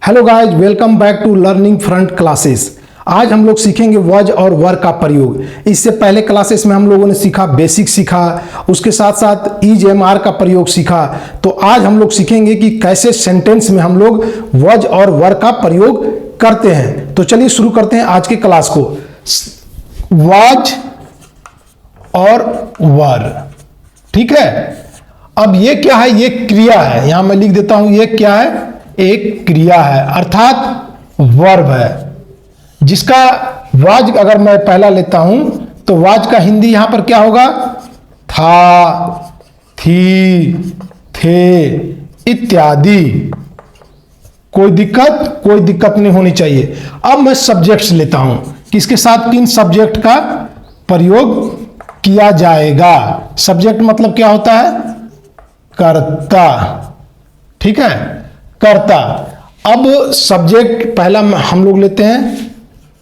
Hello guys, welcome back to Learning Front classes. आज हम लोग सीखेंगे वॉज और वर का प्रयोग। इससे पहले क्लासेस में हम लोगों ने सीखा, बेसिक सीखा, उसके साथ साथ इज एम आर का प्रयोग सीखा। तो आज हम लोग सीखेंगे कि कैसे सेंटेंस में हम लोग वॉज और वर का प्रयोग करते हैं। तो चलिए शुरू करते हैं आज की क्लास को। वॉज और वर, ठीक है। अब ये क्या है? ये क्रिया है। यहां मैं लिख देता हूं, ये क्या है? एक क्रिया है, अर्थात वर्ब है, जिसका वाज अगर मैं पहला लेता हूं तो वाज का हिंदी यहां पर क्या होगा? था, थी, थे इत्यादि। कोई दिक्कत नहीं होनी चाहिए। अब मैं सब्जेक्ट्स लेता हूं, किसके साथ किन सब्जेक्ट का प्रयोग किया जाएगा। सब्जेक्ट मतलब क्या होता है? कर्ता, ठीक है, कर्ता। अब सब्जेक्ट पहला हम लोग लेते हैं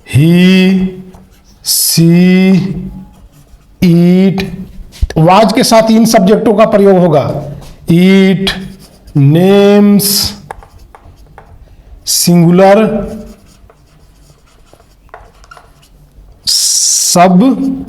ही, सी, ईट। वाज के साथ इन सब्जेक्टों का प्रयोग होगा। ईट, नेम्स, सिंगुलर, सब्जेक्ट।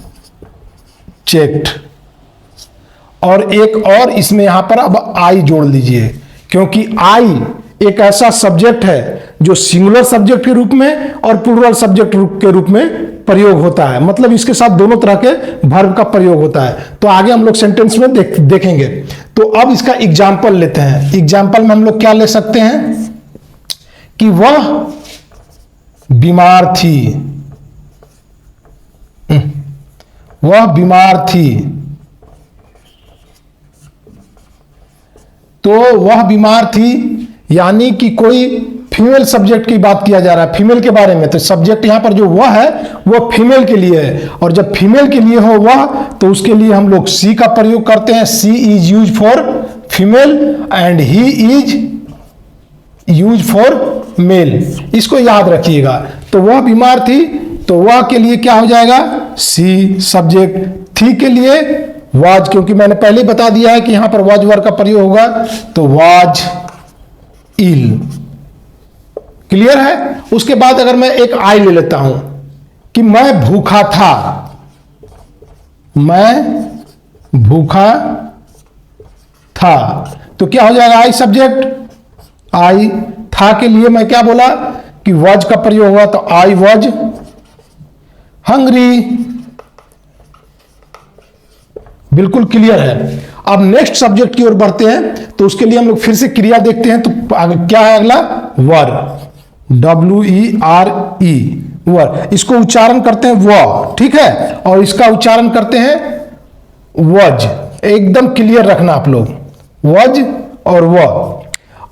और एक और इसमें यहां पर अब आई जोड़ लीजिए, क्योंकि आई एक ऐसा सब्जेक्ट है जो सिंगुलर सब्जेक्ट के रूप में और प्लूरल सब्जेक्ट के रूप में प्रयोग होता है। मतलब इसके साथ दोनों तरह के वर्ब का प्रयोग होता है। तो आगे हम लोग सेंटेंस में देखेंगे। तो अब इसका एग्जाम्पल लेते हैं। एग्जाम्पल में हम लोग क्या ले सकते हैं कि वह बीमार थी, वह बीमार थी। तो वह बीमार थी यानी कि कोई फीमेल सब्जेक्ट की बात किया जा रहा है, फीमेल के बारे में। तो सब्जेक्ट यहां पर जो वह है वो फीमेल के लिए है, और जब फीमेल के लिए हो वह, तो उसके लिए हम लोग सी का प्रयोग करते हैं। She is use for female and he is use for male. इसको याद रखिएगा। तो वह बीमार थी, तो वह के लिए क्या हो जाएगा? सी सब्जेक्ट। थी के लिए वाज, क्योंकि मैंने पहले बता दिया है कि यहां पर वाज वर का प्रयोग होगा, तो वाज इल। क्लियर है? उसके बाद अगर मैं एक आई ले लेता हूं कि मैं भूखा था, मैं भूखा था, तो क्या हो जाएगा? I subject. आई था के लिए मैं क्या बोला कि वाज का प्रयोग हुआ, तो आई वाज हंग्री। बिल्कुल क्लियर है। अब नेक्स्ट सब्जेक्ट की ओर बढ़ते हैं। तो उसके लिए हम लोग फिर से क्रिया देखते हैं। तो क्या है अगला? वर, WERE, वर। इसको उच्चारण करते हैं व, ठीक है, और इसका उच्चारण करते हैं वज। एकदम क्लियर रखना आप लोग, वज और व।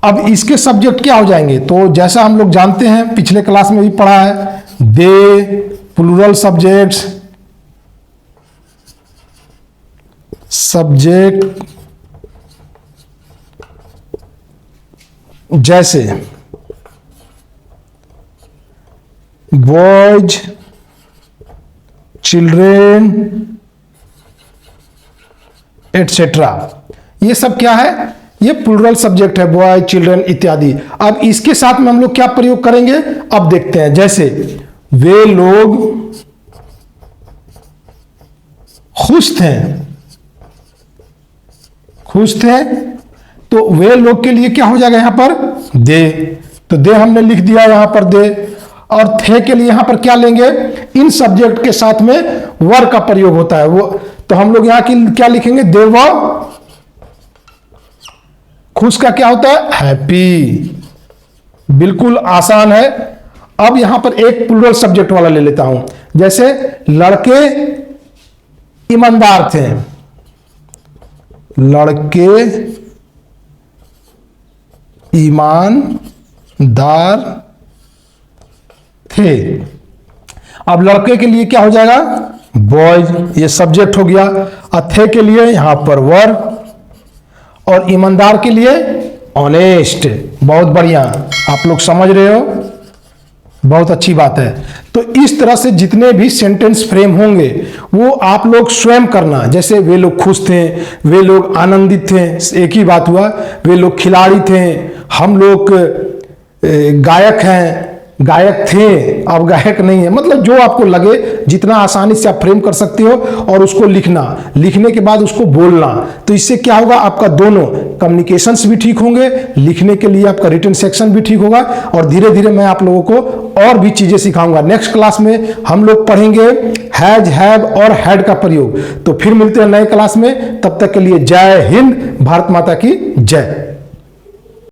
अब इसके सब्जेक्ट क्या हो जाएंगे? तो जैसा हम लोग जानते हैं, पिछले क्लास में भी पढ़ा है, दे, प्लूरल सब्जेक्ट्स, सब्जेक्ट जैसे बॉयज, चिल्ड्रेन एटसेट्रा। ये सब क्या है? ये प्लूरल सब्जेक्ट है, बॉय, चिल्ड्रेन इत्यादि। अब इसके साथ में हम लोग क्या प्रयोग करेंगे? अब देखते हैं। जैसे वे लोग खुश थे, खुश थे, तो वे लोग के लिए क्या हो जाएगा यहां पर? दे। तो दे हमने लिख दिया यहां पर दे। और थे के लिए यहां पर क्या लेंगे? इन सब्जेक्ट के साथ में वर का प्रयोग होता है वो। तो हम लोग यहां की क्या लिखेंगे? दे वर। खुश का क्या होता है? हैप्पी। बिल्कुल आसान है। अब यहां पर एक प्लूरल सब्जेक्ट वाला ले लेता हूं। जैसे लड़के ईमानदार थे, लड़के ईमानदार थे। अब लड़के के लिए क्या हो जाएगा? बॉयज, ये सब्जेक्ट हो गया। थे के लिए यहां पर वर, और ईमानदार के लिए ऑनेस्ट। बहुत बढ़िया, आप लोग समझ रहे हो, बहुत अच्छी बात है। तो इस तरह से जितने भी सेंटेंस फ्रेम होंगे वो आप लोग स्वयं करना। जैसे वे लोग खुश थे, वे लोग आनंदित थे, एक ही बात हुआ। वे लोग खिलाड़ी थे, हम लोग गायक हैं, गायक थे अब गायक नहीं है, मतलब जो आपको लगे जितना आसानी से आप फ्रेम कर सकते हो और उसको लिखना, लिखने के बाद उसको बोलना। तो इससे क्या होगा, आपका दोनों कम्युनिकेशंस भी ठीक होंगे, लिखने के लिए आपका रिटन सेक्शन भी ठीक होगा। और धीरे धीरे मैं आप लोगों को और भी चीजें सिखाऊंगा। नेक्स्ट क्लास में हम लोग पढ़ेंगे हैज, हैव और हैड का प्रयोग। तो फिर मिलते हैं नए क्लास में, तब तक के लिए जय हिंद, भारत माता की जय।